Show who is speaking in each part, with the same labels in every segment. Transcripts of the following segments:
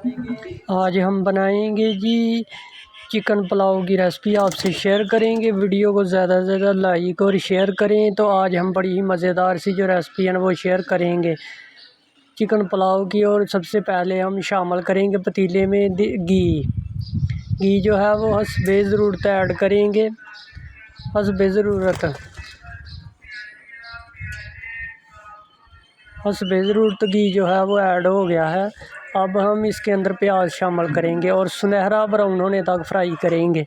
Speaker 1: आज हम बनाएंगे जी चिकन पुलाव की रेसिपी आपसे शेयर करेंगे। वीडियो को ज़्यादा से ज़्यादा लाइक और शेयर करें। तो आज हम बड़ी ही मज़ेदार सी जो रेसिपी है ना वो शेयर करेंगे चिकन पुलाव की। और सबसे पहले हम शामिल करेंगे पतीले में घी जो है वो हस्बे ज़रूरत ऐड करेंगे। हस्बे ज़रूरत घी जो है वो ऐड हो गया है। अब हम इसके अंदर प्याज शामिल करेंगे और सुनहरा ब्राउन होने तक फ्राई करेंगे।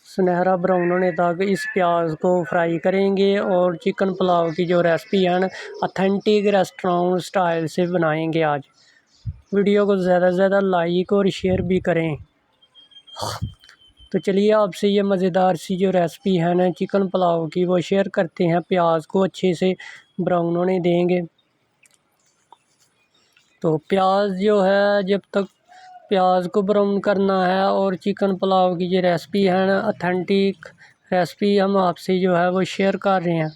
Speaker 1: सुनहरा ब्राउन होने तक इस प्याज को फ्राई करेंगे। और चिकन पुलाव की जो रेसिपी है ना ऑथेंटिक रेस्टोरेंट स्टाइल से बनाएंगे आज। वीडियो को ज़्यादा से ज़्यादा लाइक और शेयर भी करें। तो चलिए आपसे ये मज़ेदार सी जो रेसिपी है ना चिकन पुलाव की वो शेयर करते हैं। प्याज को अच्छे से ब्राउन होने देंगे। तो प्याज जो है जब तक प्याज को ब्राउन करना है। और चिकन पुलाव की जो रेसिपी है ना ऑथेंटिक रेसिपी हम आपसे जो है वो शेयर कर रहे हैं।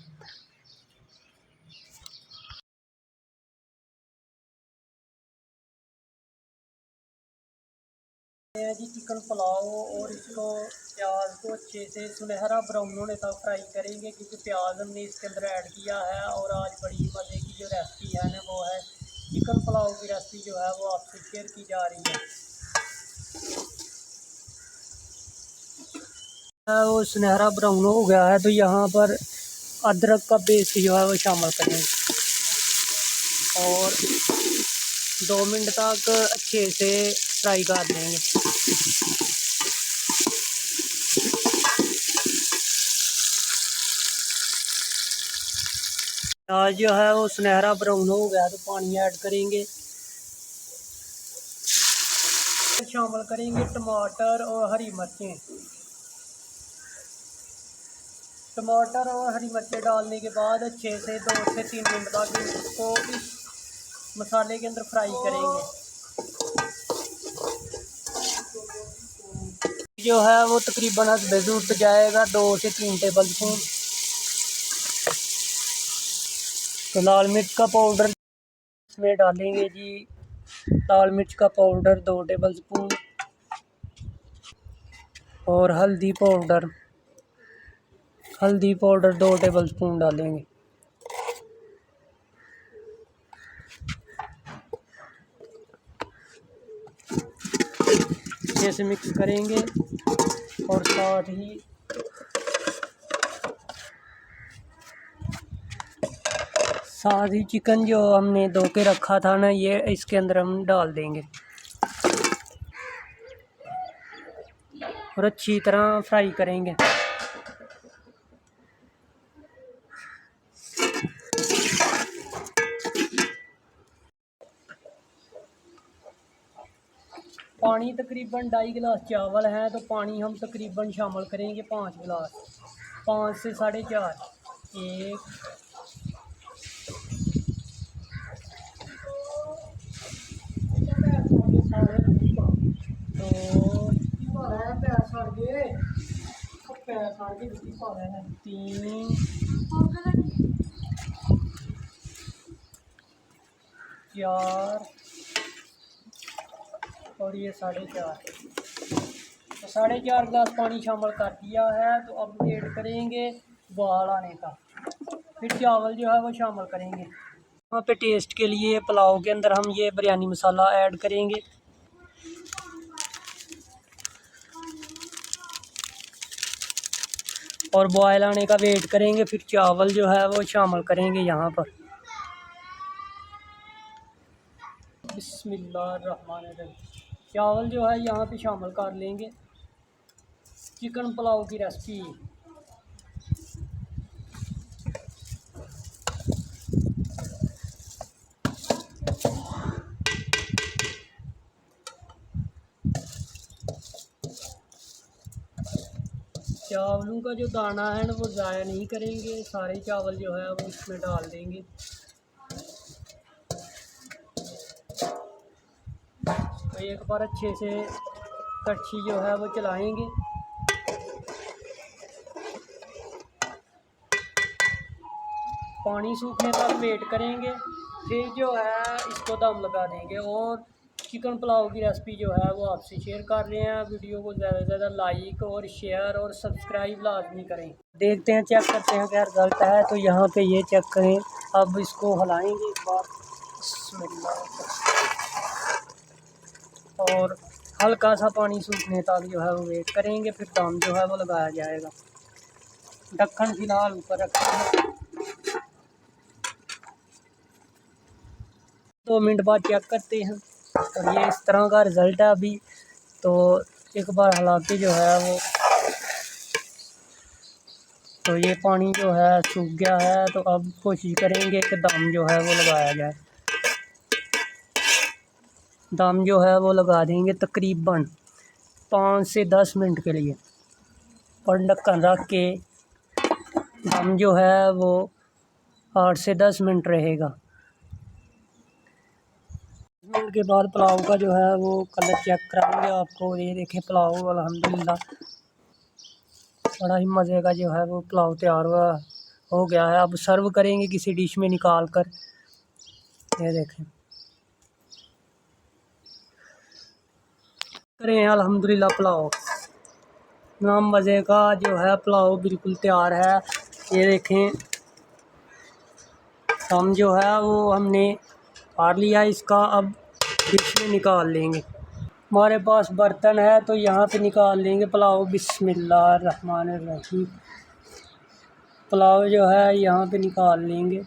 Speaker 1: जी चिकन पुलाव और इसको प्याज को अच्छे से सुनहरा ब्राउन होने तक फ्राई करेंगे क्योंकि प्याज हमने इसके अंदर ऐड किया है। और आज बड़ी मज़े की जो रेसिपी है ना वो है चिकन पुलाव की रेसिपी जो है वो आपसे शेयर की जा रही है। वो सुनहरा ब्राउन हो गया है तो यहाँ पर अदरक का पेस्ट जो है वो शामिल करेंगे और 2 मिनट तक अच्छे से फ्राई कर देंगे। प्याज जो है वो सुनहरा ब्राउन हो गया तो पानी ऐड करेंगे। शामिल करेंगे टमाटर और हरी मिर्चें। टमाटर और हरी मिर्चें डालने के बाद अच्छे से 2 से 3 मिनट तक इसको इस मसाले के अंदर फ्राई करेंगे। जो है वो तकरीबन हस्बे उठ जाएगा 2 से 3 टेबल स्पून। तो लाल मिर्च का पाउडर इसमें डालेंगे जी। लाल मिर्च का पाउडर 2 टेबल स्पून और हल्दी पाउडर 2 टेबल स्पून डालेंगे। अच्छे से मिक्स करेंगे और साथ ही चिकन जो हमने धो के रखा था ना ये इसके अंदर हम डाल देंगे और अच्छी तरह फ्राई करेंगे। पानी तकरीबन 2.5 गिलास चावल है तो पानी हम तकरीबन शामिल करेंगे 5 गिलास, 5 से 4.5। 1 2 3 4 और ये 4.5। तो 4.5 गिलास पानी शामिल कर दिया है। तो अब वेट करेंगे उबाल आने का, फिर चावल जो है वो शामिल करेंगे। वहाँ पे टेस्ट के लिए पुलाव के अंदर हम ये बिरयानी मसाला ऐड करेंगे। और बॉयल आने का वेट करेंगे, फिर चावल जो है वो शामिल करेंगे यहाँ पर। बिस्मिल्लाहिर्रहमानिर्रहीम। चावल जो है यहाँ पे शामिल कर लेंगे। चिकन पुलाव की रेसिपी चावलों का जो दाना है ना वो ज़ाया नहीं करेंगे, सारे चावल जो है वो इसमें डाल देंगे। तो एक बार अच्छे से कड़छी जो है वो चलाएंगे। पानी सूखने तक वेट करेंगे, फिर जो है इसको दम लगा देंगे। और चिकन पुलाव की रेसिपी जो है वो आपसे शेयर कर रहे हैं। वीडियो को ज़्यादा से ज़्यादा लाइक और शेयर और सब्सक्राइब लाजमी करें। देखते हैं, चेक करते हैं क्या रिज़ल्ट है। तो यहाँ पे ये चेक करें। अब इसको हिलाएंगे एक बार, और हल्का सा पानी सूखने तक जो है वो वेट करेंगे, फिर दम जो है वो लगाया जाएगा। ढक्कन फिलहाल ऊपर रखेंगे। 2 मिनट बाद चेक करते हैं और ये इस तरह का रिज़ल्ट है अभी। तो एक बार हिला के जो है वो, तो ये पानी जो है सूख गया है। तो अब कोशिश करेंगे कि दम जो है वो लगाया जाए। दम जो है वो लगा देंगे तकरीबन 5 से 10 मिनट के लिए, और ढक्कन रख के दम जो है वो 8 से 10 मिनट रहेगा। मिनट के बाद पुलाव का जो है वो कलर चेक कराएंगे आपको। ये देखें, पुलाव अल्हम्दुलिल्लाह बड़ा ही मज़े का जो है वो पुलाव तैयार हो गया है। अब सर्व करेंगे किसी डिश में निकाल कर। ये देखें, करें अल्हम्दुलिल्लाह पुलाव ना मज़े का जो है पुलाव बिल्कुल तैयार है। ये देखें, हम जो है वो हमने फाड़ लिया इसका। अब डिश में निकाल लेंगे। हमारे पास बर्तन है तो यहाँ पे निकाल लेंगे पुलाव। बिस्मिल्लाहिर्रहमानिर्रहीम। पुलाव जो है यहाँ पे निकाल लेंगे,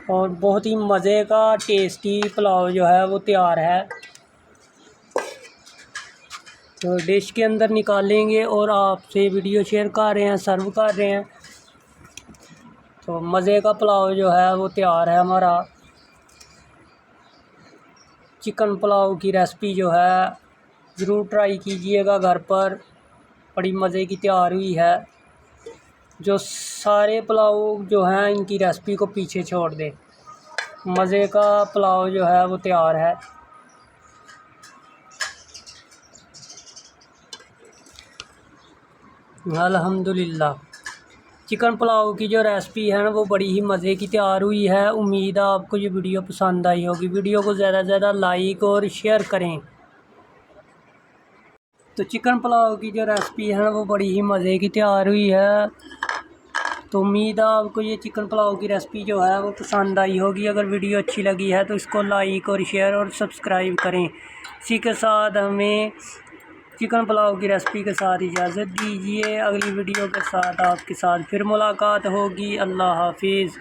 Speaker 1: और बहुत ही मज़े का टेस्टी पुलाव जो है वो तैयार है। तो डिश के अंदर निकालेंगे और आपसे वीडियो शेयर कर रहे हैं, सर्व कर रहे हैं। तो मज़े का पुलाव जो है वो तैयार है हमारा। चिकन पुलाव की रेसिपी जो है ज़रूर ट्राई कीजिएगा घर पर, बड़ी मज़े की तैयार हुई है। जो सारे पुलाव जो हैं इनकी रेसिपी को पीछे छोड़ दे। मज़े का पुलाव जो है वो तैयार है। अल्हम्दुलिल्लाह चिकन पुलाव की जो रेसिपी है ना वो बड़ी ही मज़े की तैयार हुई है। उम्मीद है आपको ये वीडियो पसंद आई होगी। वीडियो को ज़्यादा से ज़्यादा लाइक और शेयर करें। तो चिकन पुलाव की जो रेसिपी है ना वो बड़ी ही मज़े की तैयार हुई है। तो उम्मीद है आपको ये चिकन पुलाव की रेसिपी जो है वो पसंद आई होगी। अगर वीडियो अच्छी लगी है तो इसको लाइक और शेयर और सब्सक्राइब करें। इसी के साथ हमें चिकन पुलाव की रेसिपी के साथ इजाज़त दीजिए। अगली वीडियो के साथ आपके साथ फिर मुलाकात होगी। अल्लाह हाफिज़।